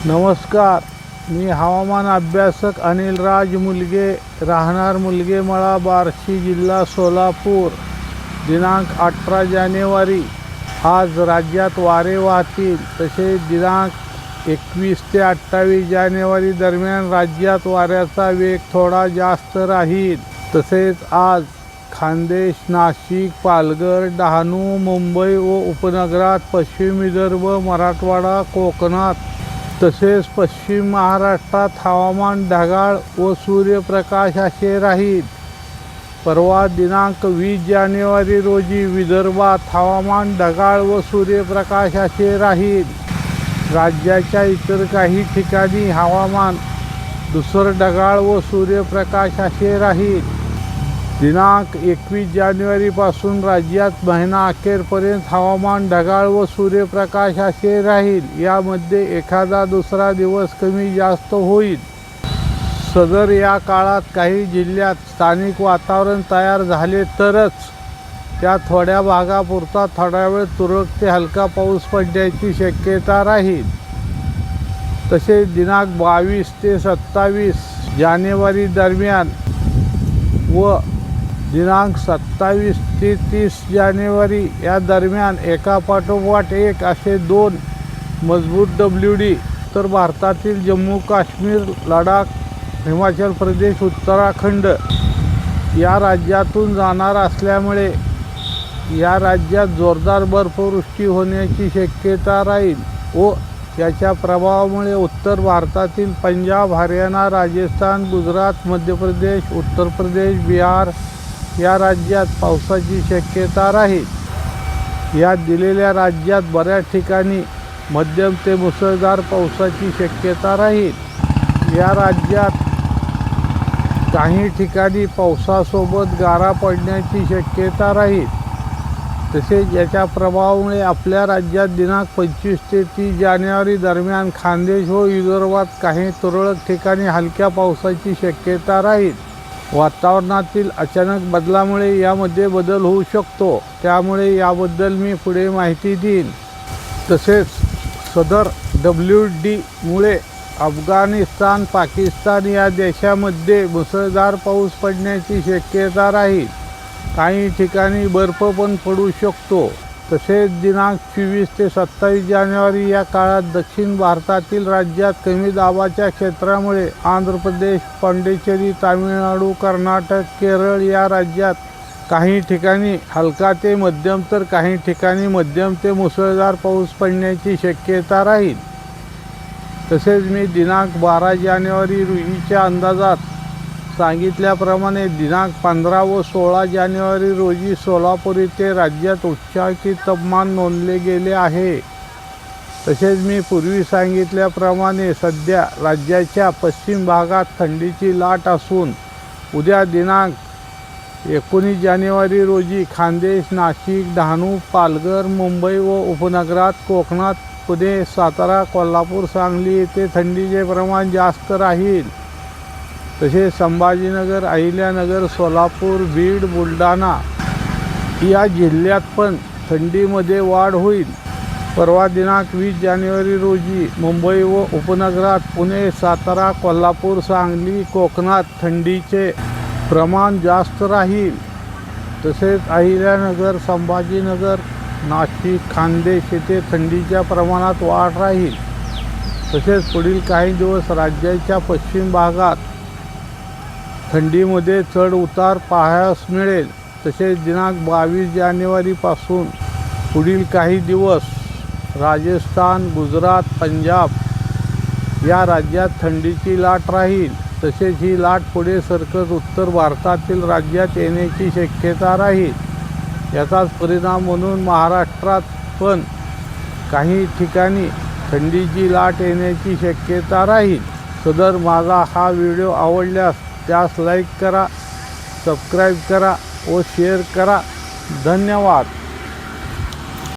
नमस्कार, मी हवामान अभ्यासक अनिलराज मुलगे, राहणार मुलगेमळा, बार्शी, जिल्हा सोलापूर. दिनांक 18 जानेवारी. आज राज्यात वारे वाहतील. तसेच दिनांक 21 ते 28 जानेवारी दरम्यान राज्यात वाऱ्याचा वेग थोडा जास्त राहील. तसेच आज खान्देश, नाशिक, पालघर, डहाणू, मुंबई व उपनगरात, पश्चिम विदर्भ, मराठवाडा, कोकणात तसेच पश्चिम महाराष्ट्रात हवामान ढगाळ व सूर्यप्रकाश असे राहील. परवा दिनांक 20 जानेवारी रोजी विदर्भात हवामान ढगाळ व सूर्यप्रकाश असे राहील. राज्याच्या इतर काही ठिकाणी हवामान धुसर, ढगाळ व सूर्यप्रकाश असे राहील. दिनांक 21 जानेवारीपासून राज्यात महिना अखेरपर्यंत हवामान ढगाळ व सूर्यप्रकाश असे राहील. यामध्ये एखादा दुसरा दिवस कमी जास्त होईल. सदर या काळात काही जिल्ह्यात स्थानिक वातावरण तयार झाले तरच त्या थोड्या भागापुरता थोडा वेळ तुरळक ते हलका पाऊस पडण्याची शक्यता राहील. तसेच दिनांक 22 ते 27 जानेवारी दरम्यान व दिनांक 27 ते 30 जानेवारी या दरम्यान एकापाठोपाठ एक असे 2 मजबूत WD उत्तर भारतातील जम्मू काश्मीर, लडाख, हिमाचल प्रदेश, उत्तराखंड या राज्यातून जाणार असल्यामुळे या राज्यात जोरदार बर्फवृष्टी होण्याची शक्यता राहील व याच्या प्रभावामुळे उत्तर भारतातील पंजाब, हरियाणा, राजस्थान, गुजरात, मध्य प्रदेश, उत्तर प्रदेश, बिहार या राज्यात पावसाची शक्यता राहील. या दिलेल्या राज्यात बऱ्याच ठिकाणी मध्यम ते मुसळधार पावसाची शक्यता राहील. या राज्यात काही ठिकाणी पावसासोबत गारा पडण्याची शक्यता राहील. तसेच याच्या प्रभावामुळे आपल्या राज्यात दिनांक 25 ते 30 जानेवारी दरम्यान खान्देश व विदर्भात काही तुरळक ठिकाणी हलक्या पावसाची शक्यता राहील. वातावरणातील अचानक बदलामुळे यामध्ये बदल होऊ शकतो, त्यामुळे याबद्दल मी पुढे माहिती देईन. तसेच सदर WD मुळे अफगाणिस्तान, पाकिस्तान या देशामध्ये मुसळधार पाऊस पडण्याची शक्यता राहील. काही ठिकाणी बर्फ पण पडू शकतो. तसेच दिनांक 24 ते 27 जानेवारी या काळात दक्षिण भारतातील राज्यात कमी दाबाच्या क्षेत्रामुळे आंध्र प्रदेश, पांडिचेरी, तामिळनाडू, कर्नाटक, केरळ या राज्यात काही ठिकाणी हलका ते मध्यम तर काही ठिकाणी मध्यम ते मुसळधार पाऊस पडण्याची शक्यता राहील. तसेच मी दिनांक 12 जानेवारी रोजीच्या अंदाजात सांगितल्याप्रमाणे दिनांक 15 व 16 जानेवारी रोजी सोलापूर येथे राज्यात उच्चांकी तापमान नोंदले गेले आहे. तसेच मी पूर्वी सांगितल्याप्रमाणे सध्या राज्याच्या पश्चिम भागात थंडीची लाट असून उद्या दिनांक 19 जानेवारी रोजी खान्देश, नाशिक, डहाणू, पालघर, मुंबई व उपनगरात, कोकणात, पुणे, सातारा, कोल्हापूर, सांगली येथे थंडीचे प्रमाण जास्त राहील. तसेच संभाजीनगर, अहिल्यानगर, सोलापूर, बीड, बुलढाणा या जिल्ह्यात पण थंडीमध्ये वाढ होईल. परवा दिनांक 20 जानेवारी रोजी मुंबई व उपनगरात, पुणे, सातारा, कोल्हापूर, सांगली, कोकणात थंडीचे प्रमाण जास्त राहील. तसेच अहिल्यानगर, संभाजीनगर, नाशिक, खान्देश येथे थंडीच्या प्रमाणात वाढ राहील. तसेच पुढील काही दिवस राज्याच्या पश्चिम भागात थंडीमध्ये चढ उतार पाहायला मिळेल. तसेच दिनांक 22 जानेवारीपासून पुढील काही दिवस राजस्थान, गुजरात, पंजाब या राज्यात थंडीची लाट राहील. तसेच ही लाट पुढे सरकत उत्तर भारतातील राज्यात येण्याची शक्यता राहील. याचाच परिणाम म्हणून महाराष्ट्रात पण काही ठिकाणी थंडीची लाट येण्याची शक्यता राहील. सदर माझा हा व्हिडिओ आवडल्यास त्यास लाईक करा, सबस्क्राईब करा व शेअर करा. धन्यवाद.